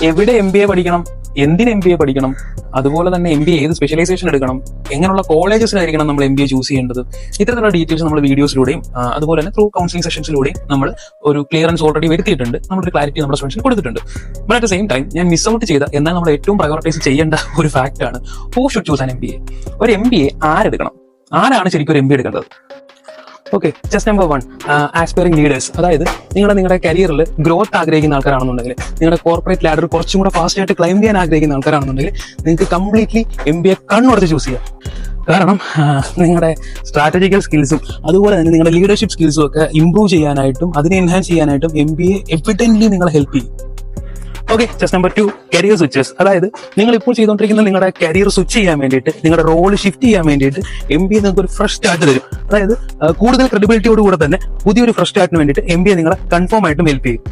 എവിടെ MBA പഠിക്കണം, എന്തിന് MBA പഠിക്കണം, അതുപോലെ തന്നെ MBA ഏത് സ്പെഷ്യലൈസേഷൻ എടുക്കണം, എങ്ങനെയുള്ള കോളേജസിലായിരിക്കണം നമ്മൾ MBA ചൂസ് ചെയ്യേണ്ടത്, ഇത്തരത്തിലുള്ള ഡീറ്റെയിൽസ് നമ്മൾ വീഡിയോസിലൂടെയും അതുപോലെ തന്നെ ത്രൂ കൗൺസിലിംഗ് സെഷൻസിലൂടെയും നമ്മൾ ഒരു ക്ലിയറൻസ് ഓൾറെഡി വരുത്തിയിട്ടുണ്ട്, നമ്മളൊരു ക്ലാരിറ്റി നമ്മുടെ സ്റ്റുഡൻസിന് കൊടുത്തിട്ടുണ്ട്. But at the same time ഞാൻ മിസ് ഔട്ട് ചെയ്ത എന്നാൽ നമ്മൾ ഏറ്റവും പ്രയോറിറ്റൈസ് ചെയ്യേണ്ട ഒരു ഫാക്ട് ആണ് who should choose an MBA. ഒരു MBA ആരെടുക്കണം, ആരാണ് ശരിക്കും ഒരു MBA എടുക്കേണ്ടത്? Okay, just number 1, aspiring leaders. അതായത് നിങ്ങളുടെ കരിയറിൽ ഗ്രോത്ത് ആഗ്രഹിക്കുന്ന ആൾക്കാരാണെന്നുണ്ടെങ്കിൽ, നിങ്ങളുടെ കോർപ്പറേറ്റ് ലാഡർ കുറച്ചും കൂടെ ഫാസ്റ്റ് ആയിട്ട് ക്ലൈംബ് ചെയ്യാൻ ആഗ്രഹിക്കുന്ന ആൾക്കാരാണെന്നുണ്ടെങ്കിൽ നിങ്ങൾക്ക് കംപ്ലീറ്റ്ലി MBA കണ്ണുടച്ച് ചൂസ് ചെയ്യാം. കാരണം നിങ്ങളുടെ സ്ട്രാറ്റജിക്കൽ സ്കിൽസും അതുപോലെ തന്നെ നിങ്ങളുടെ ലീഡർഷിപ്പ് സ്കിൽസും ഒക്കെ ഇംപ്രൂവ് ചെയ്യാനായിട്ടും അതിനെ എൻഹാൻസ് ചെയ്യാനായിട്ടും MBA എവിഡന്റ്ലി നിങ്ങളെ ഹെൽപ്പ് ചെയ്യും. Okay, just number 2, career switches. അതായത് നിങ്ങൾ ഇപ്പോൾ ചെയ്തുകൊണ്ടിരിക്കുന്ന നിങ്ങളുടെ കരിയർ സ്വിച്ച് ചെയ്യാൻ വേണ്ടിയിട്ട്, നിങ്ങളുടെ റോൾ ഷിഫ്റ്റ് ചെയ്യാൻ വേണ്ടിയിട്ട് MBA നിങ്ങൾക്ക് ഒരു ഫ്രഷ് സ്റ്റാർട്ട് തരും. അതായത് കൂടുതൽ ക്രെഡിബിലിറ്റിയോട് കൂടെ തന്നെ പുതിയൊരു ഫ്രഷ് സ്റ്റാർട്ടിന് വേണ്ടിയിട്ട് MBA നിങ്ങളെ കൺഫേം ആയിട്ടും ഹെൽപ്പ് ചെയ്യും.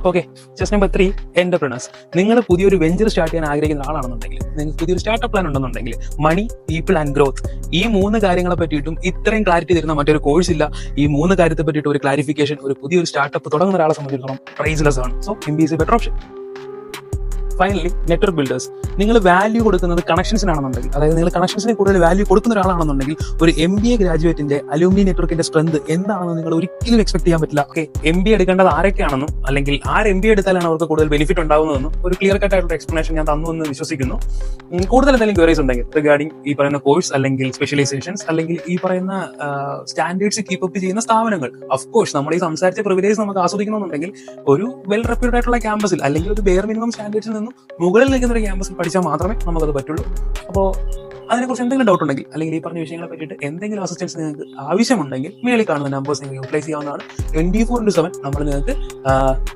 Okay, just number 3, entrepreneurs. നിങ്ങൾ പുതിയൊരു വെഞ്ചർ സ്റ്റാർട്ട് ചെയ്യാൻ ആഗ്രഹിക്കുന്ന ആളാണെന്നുണ്ടെങ്കിൽ, നിങ്ങൾക്ക് പുതിയൊരു സ്റ്റാർട്ടപ്പ് പ്ലാൻ ഉണ്ടെന്നുണ്ടെങ്കിൽ, മണി, പീപ്പിൾ ആൻഡ് ഗ്രോത്ത്, ഈ 3 കാര്യങ്ങളെ പറ്റിയിട്ടും ഇത്രയും ക്ലാരിറ്റി തരുന്ന മറ്റൊരു കോഴ്സ് ഇല്ല. ഈ 3 കാര്യത്തെ പറ്റിയിട്ട് ഒരു ക്ലാരിഫിക്കേഷൻ ഒരു പുതിയൊരു സ്റ്റാർട്ടപ്പ് തുടങ്ങുന്ന ഒരാളെ സംബന്ധിച്ചിടത്തോളം പ്രൈസ്ലെസ് ആണ്. So MBA is a better option. Finally, network builders. നിങ്ങൾ വാല്യൂ കൊടുക്കുന്നത് കണക്ഷൻസിനാണെന്നുണ്ടെങ്കിൽ, അതായത് നിങ്ങൾ കണക്ഷൻസിന് കൂടുതൽ വാല്യൂ കൊടുക്കുന്ന ഒരാളാണെന്നുണ്ടെങ്കിൽ, ഒരു MBA ഗ്രാജുവേറ്റിന്റെ അലൂമിനി നെറ്റ്വർക്കിന്റെ സ്ട്രെങ്ത് എന്താണെന്ന് നിങ്ങൾ ഒരിക്കലും എക്സ്പെക്ട് ചെയ്യാൻ പറ്റില്ല. ഓക്കെ, MBA എടുക്കേണ്ടത് ആരൊക്കെയാണെന്നും അല്ലെങ്കിൽ MBA എടുത്താലാണ് അവർക്ക് കൂടുതൽ ബെനിഫിറ്റ് ഉണ്ടാകുന്നതെന്നും ഒരു ക്ലിയർ കട്ട് ആയിട്ടുള്ള എക്സ്പ്ലനേഷൻ ഞാൻ തന്നു എന്ന് വിശ്വസിക്കുന്നു. കൂടുതൽ എന്തെങ്കിലും ക്വയറീസ് ഉണ്ടെങ്കിൽ റിഗാർഡിംഗ് ഈ പറയുന്ന കോഴ്സ് അല്ലെങ്കിൽ സ്പെഷ്യലൈസേഷൻസ് അല്ലെങ്കിൽ ഈ പറയുന്ന സ്റ്റാൻഡേർഡ്സ് കീപ്പ് അപ്പ് ചെയ്യുന്ന സ്ഥാപനങ്ങൾ, ഓഫ്കോഴ്സ് നമ്മൾ ഈ സംസാരിച്ച പ്രിവിലേജ് നമുക്ക് ആസ്വദിക്കണമെന്നുണ്ടെങ്കിൽ ഒരു വെൽ റെപ്യൂട്ടഡ് ആയിട്ടുള്ള ക്യാമ്പസിൽ അല്ലെങ്കിൽ ഒരു ബെയർ മിനിമം സ്റ്റാൻഡേർഡ്സിൽ നിന്നും മുകളിൽ നിൽക്കുന്ന ഒരു ക്യാമ്പസിൽ പഠിച്ചാൽ മാത്രമേ നമുക്കത് പറ്റുള്ളൂ. അപ്പോൾ അതിനെക്കുറിച്ച് എന്തെങ്കിലും ഡൗട്ട് ഉണ്ടെങ്കിൽ അല്ലെങ്കിൽ ഈ പറഞ്ഞ വിഷയങ്ങളെ പറ്റിയിട്ട് എന്തെങ്കിലും അസിസ്റ്റൻസ് നിങ്ങൾക്ക് ആവശ്യമുണ്ടെങ്കിൽ മേളിൽ കാണുന്ന നമ്പേഴ്സ് നിങ്ങൾക്ക് യൂട്ടിലൈസ് ചെയ്യാവുന്നതാണ്. 24/7 നമ്മൾ നിങ്ങൾക്ക്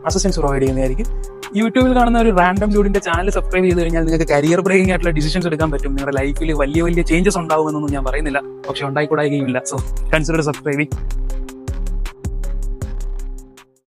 അസിസ്റ്റൻസ് പ്രൊവൈഡ് ചെയ്യുന്നതായിരിക്കും. യൂട്യൂബിൽ കാണുന്ന ഒരു റാൻഡം ഡ്യൂഡിന്റെ ചാനൽ സബ്സ്ക്രൈബ് ചെയ്ത് കഴിഞ്ഞാൽ നിങ്ങൾക്ക് കരിയർ ബ്രേക്കിംഗ് ആയിട്ടുള്ള ഡിസിഷൻസ് എടുക്കാൻ പറ്റും. നിങ്ങളുടെ ലൈഫിൽ വലിയ ചേഞ്ചസ് ഉണ്ടാവുമെന്നൊന്നും ഞാൻ പറയുന്നില്ല, പക്ഷെ ഉണ്ടായിക്കൂടായികയുമില്ല. So consider subscribing.